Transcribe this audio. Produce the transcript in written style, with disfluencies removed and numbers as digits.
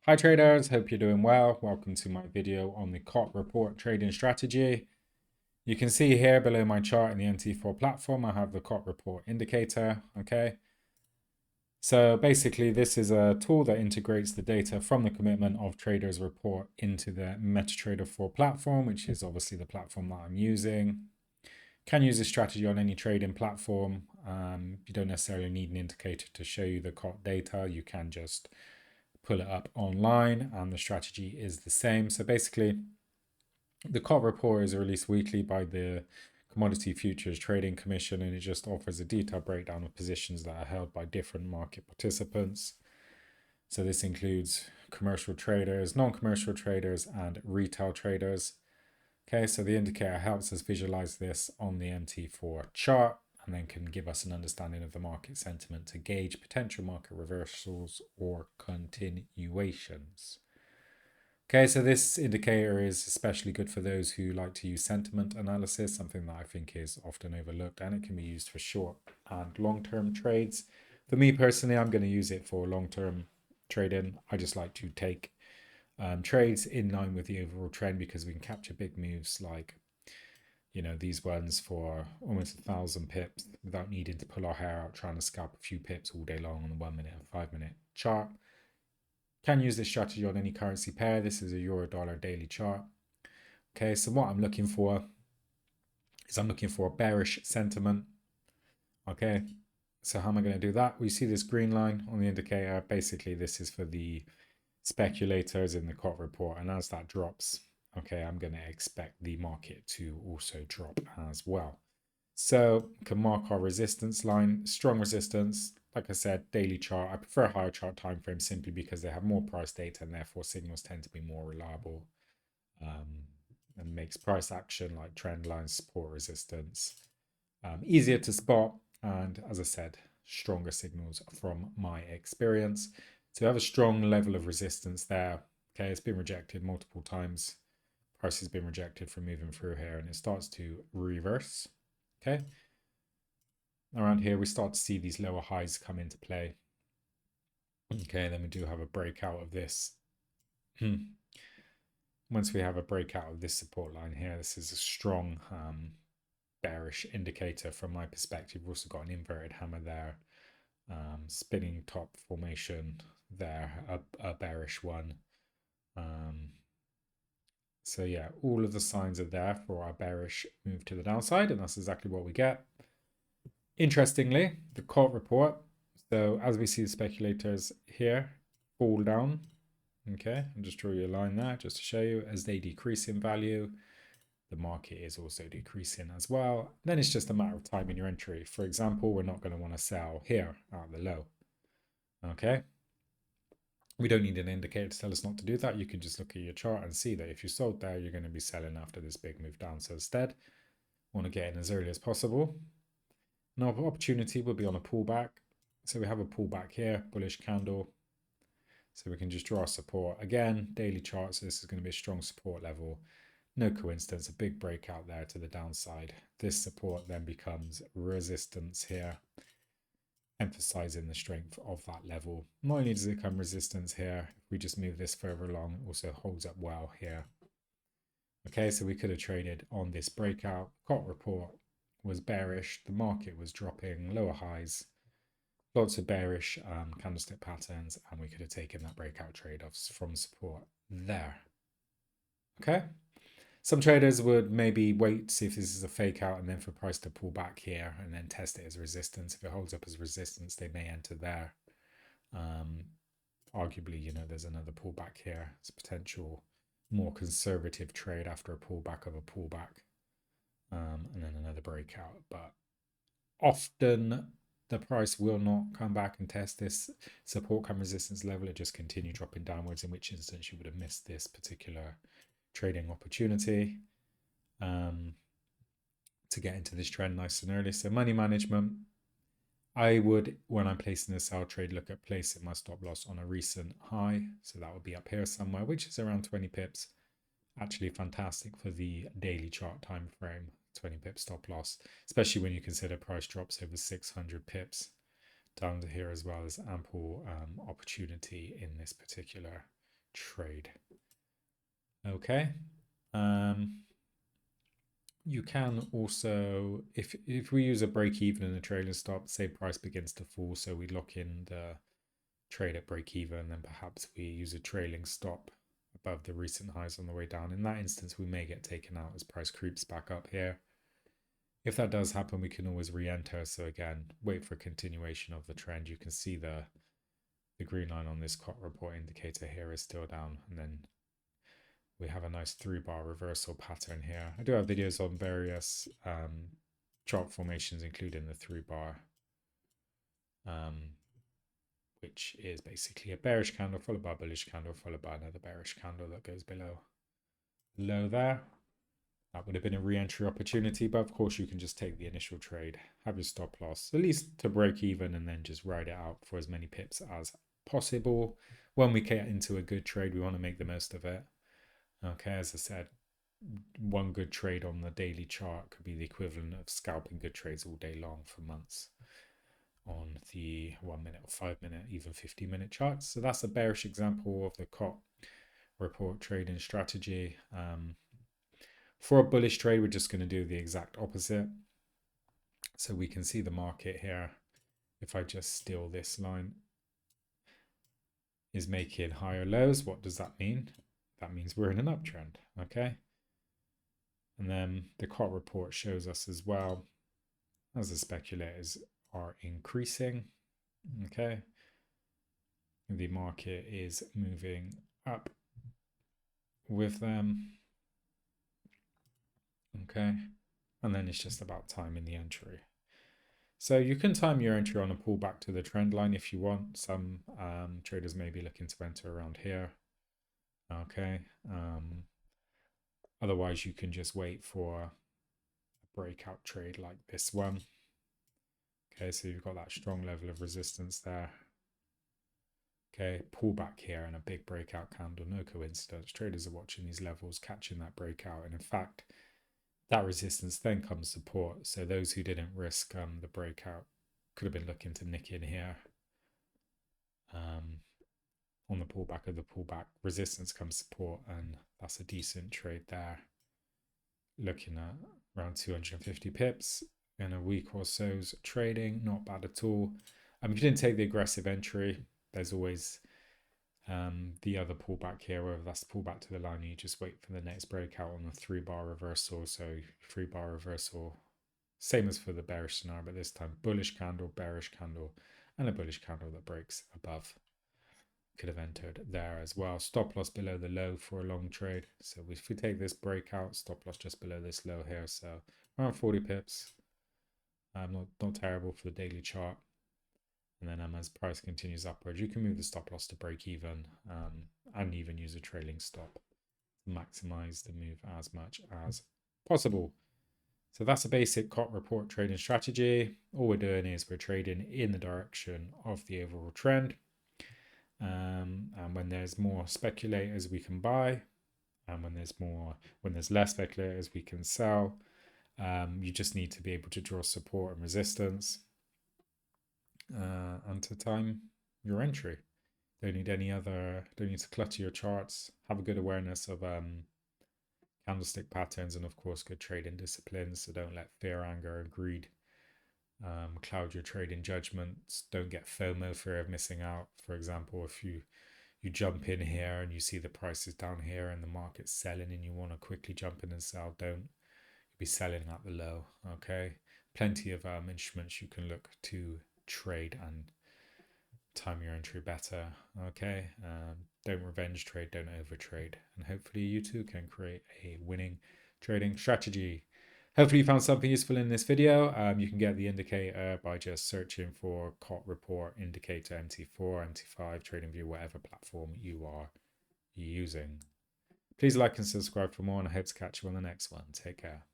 Hi traders, hope you're doing well. Welcome to my video on the COT Report Trading Strategy. You can see here below my chart in the MT4 platform, I have the COT Report indicator, okay? So basically this is a tool that integrates the data from the commitment of traders report into the MetaTrader 4 platform, which is obviously the platform that I'm using. Can use this strategy on any trading platform. You don't necessarily need an indicator to show you the COT data. You can just pull it up online and the strategy is the same. So basically, the COT report is released weekly by the Commodity Futures Trading Commission, and it just offers a detailed breakdown of positions that are held by different market participants. So this includes commercial traders, non-commercial traders, and retail traders. Okay, so the indicator helps us visualize this on the MT4 chart and then can give us an understanding of the market sentiment to gauge potential market reversals or continuations. Okay, so this indicator is especially good for those who like to use sentiment analysis, something that I think is often overlooked, and it can be used for short and long-term trades. For me personally, I'm going to use it for long-term trading. I just like to take trades in line with the overall trend because we can capture big moves like these ones for almost 1,000 pips without needing to pull our hair out trying to scalp a few pips all day long on the 1 minute and 5 minute chart. Can use this strategy on any currency pair. This is a euro dollar daily chart. Okay, so what I'm looking for is I'm looking for a bearish sentiment. Okay, so how am I going to do that? We see this green line on the indicator. Basically, this is for the speculators in the COT report, and as that drops, okay, I'm going to expect the market to also drop as well. So we can mark our resistance line, strong resistance. Like I said, daily chart. I prefer higher chart time frames simply because they have more price data and therefore signals tend to be more reliable and makes price action like trend lines, support, resistance easier to spot. And as I said, stronger signals from my experience. So we have a strong level of resistance there. Okay, it's been rejected multiple times. Price has been rejected from moving through here and it starts to reverse. Okay. Around here, we start to see these lower highs come into play. Okay, then we do have a breakout of this. Once we have a breakout of this support line here, this is a strong bearish indicator from my perspective. We've also got an inverted hammer there, spinning top formation there, a bearish one. So yeah, all of the signs are there for our bearish move to the downside, and that's exactly what we get. Interestingly, the COT report. So as we see the speculators here fall down, okay, I'll just draw you a line there just to show you as they decrease in value, the market is also decreasing as well. Then it's just a matter of timing your entry. For example, we're not going to want to sell here at the low. Okay. We don't need an indicator to tell us not to do that. You can just look at your chart and see that if you sold there, you're going to be selling after this big move down. So instead, want to get in as early as possible. Now, opportunity will be on a pullback. So we have a pullback here, bullish candle. So we can just draw support. Again, daily chart, so this is going to be a strong support level. No coincidence, a big breakout there to the downside. This support then becomes resistance here, emphasizing the strength of that level. Not only does it become resistance here, if we just move this further along, it also holds up well here. Okay, so we could have traded on this breakout. COT report was bearish. The market was dropping, lower highs, lots of bearish candlestick patterns, and we could have taken that breakout trade off from support there. Okay. Some traders would maybe wait to see if this is a fake out and then for price to pull back here and then test it as resistance. If it holds up as resistance, they may enter there. Arguably, there's another pullback here. It's a potential more conservative trade after a pullback of a pullback. And then another breakout. But often the price will not come back and test this support and resistance level. It just continue dropping downwards, in which instance you would have missed this particular trading opportunity to get into this trend nice and early. So money management, I would, when I'm placing a sell trade, look at placing my stop loss on a recent high. So that would be up here somewhere, which is around 20 pips. Actually fantastic for the daily chart time frame, 20 pip stop loss, especially when you consider price drops over 600 pips down to here as well as ample opportunity in this particular trade. Okay. You can also, if we use a break even in a trailing stop, say price begins to fall, so we lock in the trade at break even, and then perhaps we use a trailing stop above the recent highs on the way down. In that instance, we may get taken out as price creeps back up here. If that does happen, we can always re-enter. So again, wait for a continuation of the trend. You can see the green line on this COT report indicator here is still down, and then we have a nice 3-bar reversal pattern here. I do have videos on various chart formations, including the 3-bar, which is basically a bearish candle followed by a bullish candle followed by another bearish candle that goes below there. That would have been a re-entry opportunity, but of course you can just take the initial trade, have your stop loss, at least to break even, and then just ride it out for as many pips as possible. When we get into a good trade, we want to make the most of it. Okay, as I said, one good trade on the daily chart could be the equivalent of scalping good trades all day long for months on the 1 minute or 5 minute, even 50-minute charts. So that's a bearish example of the COT report trading strategy. For a bullish trade, we're just going to do the exact opposite. So we can see the market here. If I just steal this line, is making higher lows. What does that mean? That means we're in an uptrend, okay? And then the COT report shows us as well, as the speculators are increasing, okay? The market is moving up with them, okay? And then it's just about timing the entry. So you can time your entry on a pullback to the trend line if you want. Some traders may be looking to enter around here, okay? Otherwise, you can just wait for a breakout trade like this one. Okay, so you've got that strong level of resistance there. Okay, pullback here and a big breakout candle, no coincidence. Traders are watching these levels, catching that breakout, and in fact, that resistance then comes support. So those who didn't risk the breakout could have been looking to nick in here. On the pullback of the pullback, resistance comes support, and that's a decent trade there. Looking at around 250 pips in a week or so's trading, not bad at all. If you didn't take the aggressive entry, there's always the other pullback here, whether that's the pullback to the line, you just wait for the next breakout on the 3-bar reversal. So 3-bar reversal, same as for the bearish scenario, but this time bullish candle, bearish candle, and a bullish candle that breaks above. Could have entered there as well. Stop loss below the low for a long trade. So if we take this breakout, stop loss just below this low here, so around 40 pips. Not terrible for the daily chart. And then as price continues upwards, you can move the stop loss to break even, and even use a trailing stop to maximize the move as much as possible. So that's a basic COT report trading strategy. All we're doing is we're trading in the direction of the overall trend. And when there's more speculators, we can buy. And when there's less speculators, we can sell. You just need to be able to draw support and resistance, and to time your entry. Don't need to clutter your charts. Have a good awareness of candlestick patterns, and of course good trading disciplines. So don't let fear, anger, and greed cloud your trading judgments. Don't get FOMO, fear of missing out. For example, if you jump in here and you see the price is down here and the market's selling and you want to quickly jump in and sell, don't be selling at the low. Okay, plenty of instruments you can look to trade and time your entry better. Okay, don't revenge trade, don't overtrade, and hopefully you too can create a winning trading strategy. Hopefully you found something useful in this video. You can get the indicator by just searching for COT Report Indicator MT4, MT5, TradingView, whatever platform you are using. Please like and subscribe for more, and I hope to catch you on the next one. Take care.